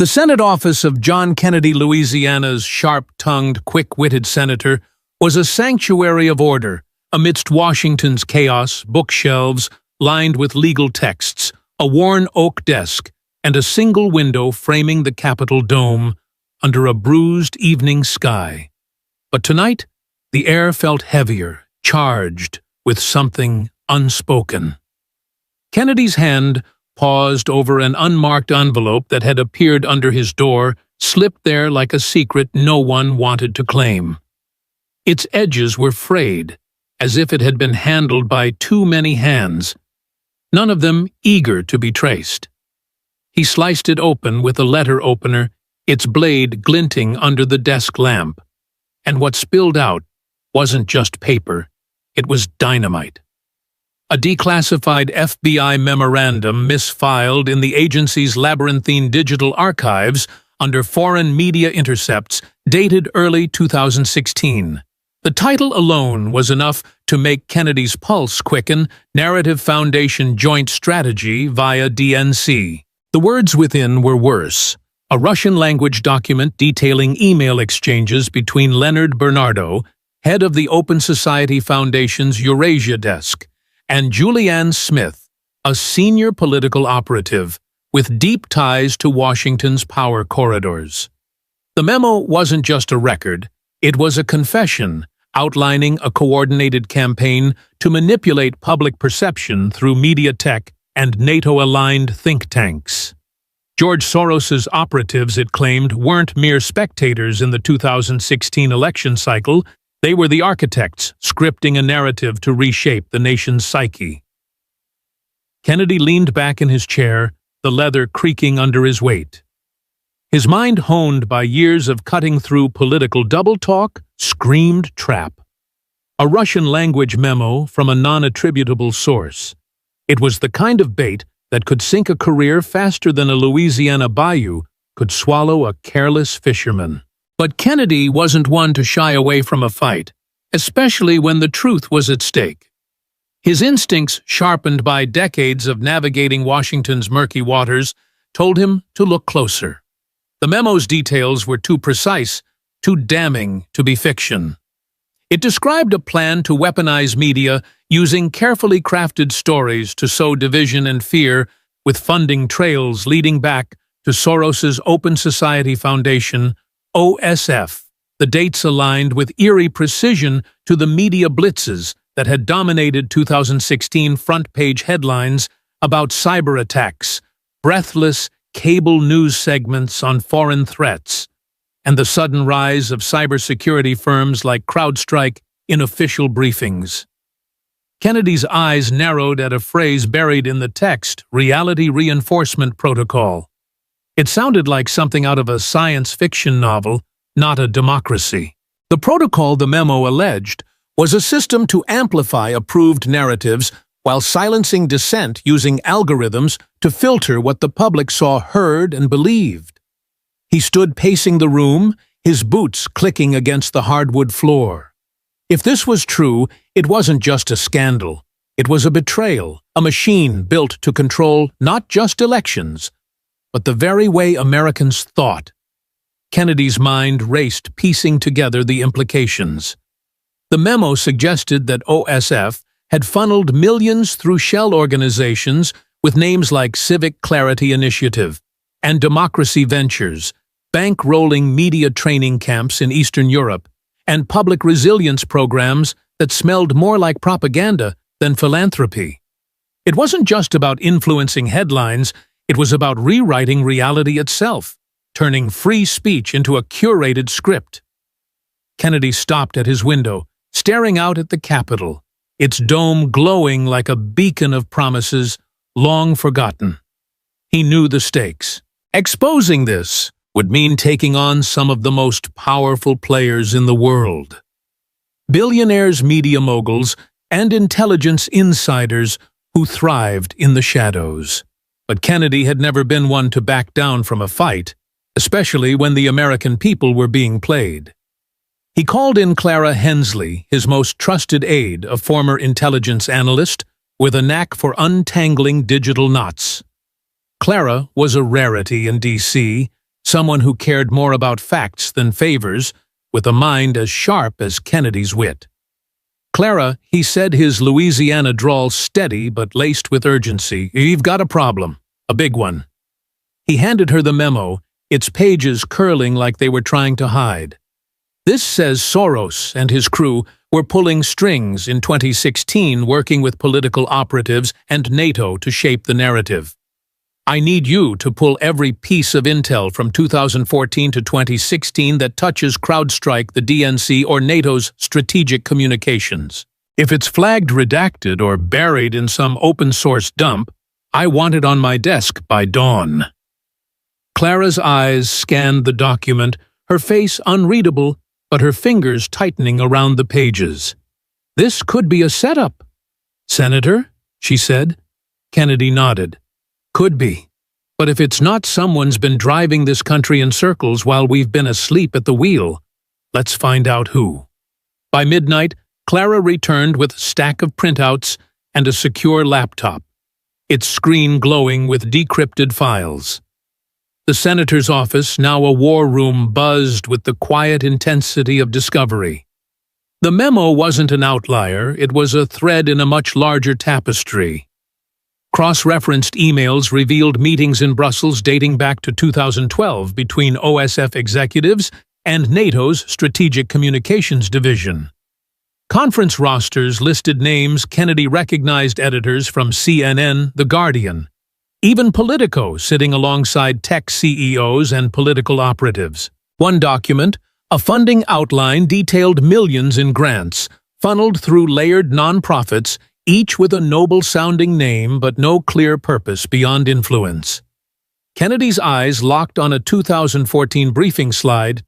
The Senate office of John Kennedy, Louisiana's sharp-tongued, quick-witted senator, was a sanctuary of order amidst Washington's chaos, bookshelves lined with legal texts, a worn oak desk, and a single window framing the Capitol dome under a bruised evening sky. But tonight, the air felt heavier, charged with something unspoken. Kennedy's hand paused over an unmarked envelope that had appeared under his door, slipped there like a secret no one wanted to claim. Its edges were frayed, as if it had been handled by too many hands, none of them eager to be traced. He sliced it open with a letter opener, its blade glinting under the desk lamp. And what spilled out wasn't just paper, it was dynamite. A declassified FBI memorandum misfiled in the agency's labyrinthine digital archives under foreign media intercepts dated early 2016. The title alone was enough to make Kennedy's pulse quicken: Narrative Foundation Joint Strategy via DNC. The words within were worse. A Russian-language document detailing email exchanges between Leonard Bernardo, head of the Open Society Foundation's Eurasia desk, and Julianne Smith, a senior political operative with deep ties to Washington's power corridors. The memo wasn't just a record, it was a confession outlining a coordinated campaign to manipulate public perception through media tech and NATO-aligned think tanks. George Soros's operatives, it claimed, weren't mere spectators in the 2016 election cycle. They were the architects, scripting a narrative to reshape the nation's psyche. Kennedy leaned back in his chair, the leather creaking under his weight. His mind, honed by years of cutting through political double-talk, screamed trap. A Russian-language memo from a non-attributable source. It was the kind of bait that could sink a career faster than a Louisiana bayou could swallow a careless fisherman. But Kennedy wasn't one to shy away from a fight, especially when the truth was at stake. His instincts, sharpened by decades of navigating Washington's murky waters, told him to look closer. The memo's details were too precise, too damning to be fiction. It described a plan to weaponize media using carefully crafted stories to sow division and fear, with funding trails leading back to Soros's Open Society Foundation, OSF. The dates aligned with eerie precision to the media blitzes that had dominated 2016 front-page headlines about cyber attacks, breathless cable news segments on foreign threats, and the sudden rise of cybersecurity firms like CrowdStrike in official briefings. Kennedy's eyes narrowed at a phrase buried in the text: Reality Reinforcement Protocol. It sounded like something out of a science fiction novel, not a democracy. The protocol, the memo alleged, was a system to amplify approved narratives while silencing dissent using algorithms to filter what the public saw, heard, and believed. He stood pacing the room, his boots clicking against the hardwood floor. If this was true, it wasn't just a scandal. It was a betrayal, a machine built to control not just elections, but the very way Americans thought. Kennedy's mind raced, piecing together the implications. The memo suggested that OSF had funneled millions through shell organizations with names like Civic Clarity Initiative and Democracy Ventures, bankrolling media training camps in Eastern Europe, and public resilience programs that smelled more like propaganda than philanthropy. It wasn't just about influencing headlines, it was about rewriting reality itself, turning free speech into a curated script. Kennedy stopped at his window, staring out at the Capitol, its dome glowing like a beacon of promises long forgotten. He knew the stakes. Exposing this would mean taking on some of the most powerful players in the world. Billionaires, media moguls, and intelligence insiders who thrived in the shadows. But Kennedy had never been one to back down from a fight, especially when the American people were being played. He called in Clara Hensley, his most trusted aide, a former intelligence analyst with a knack for untangling digital knots. Clara was a rarity in D.C., someone who cared more about facts than favors, with a mind as sharp as Kennedy's wit. "Clara," he said, his Louisiana drawl steady but laced with urgency, "you've got a problem. A big one." He handed her the memo, its pages curling like they were trying to hide. "This says Soros and his crew were pulling strings in 2016, working with political operatives and NATO to shape the narrative. I need you to pull every piece of intel from 2014 to 2016 that touches CrowdStrike, the DNC, or NATO's strategic communications. If it's flagged redacted or buried in some open-source dump, I want it on my desk by dawn." Clara's eyes scanned the document, her face unreadable, but her fingers tightening around the pages. "This could be a setup." "Senator?" she said. Kennedy nodded. "Could be. But if it's not, someone's been driving this country in circles while we've been asleep at the wheel. Let's find out who." By midnight, Clara returned with a stack of printouts and a secure laptop, its screen glowing with decrypted files. The senator's office, now a war room, buzzed with the quiet intensity of discovery. The memo wasn't an outlier, it was a thread in a much larger tapestry. Cross-referenced emails revealed meetings in Brussels dating back to 2012 between OSF executives and NATO's Strategic Communications Division. Conference rosters listed names Kennedy recognized, editors from CNN, The Guardian, even Politico sitting alongside tech CEOs and political operatives. One document, a funding outline, detailed millions in grants, funneled through layered nonprofits, each with a noble-sounding name but no clear purpose beyond influence. Kennedy's eyes locked on a 2014 briefing slide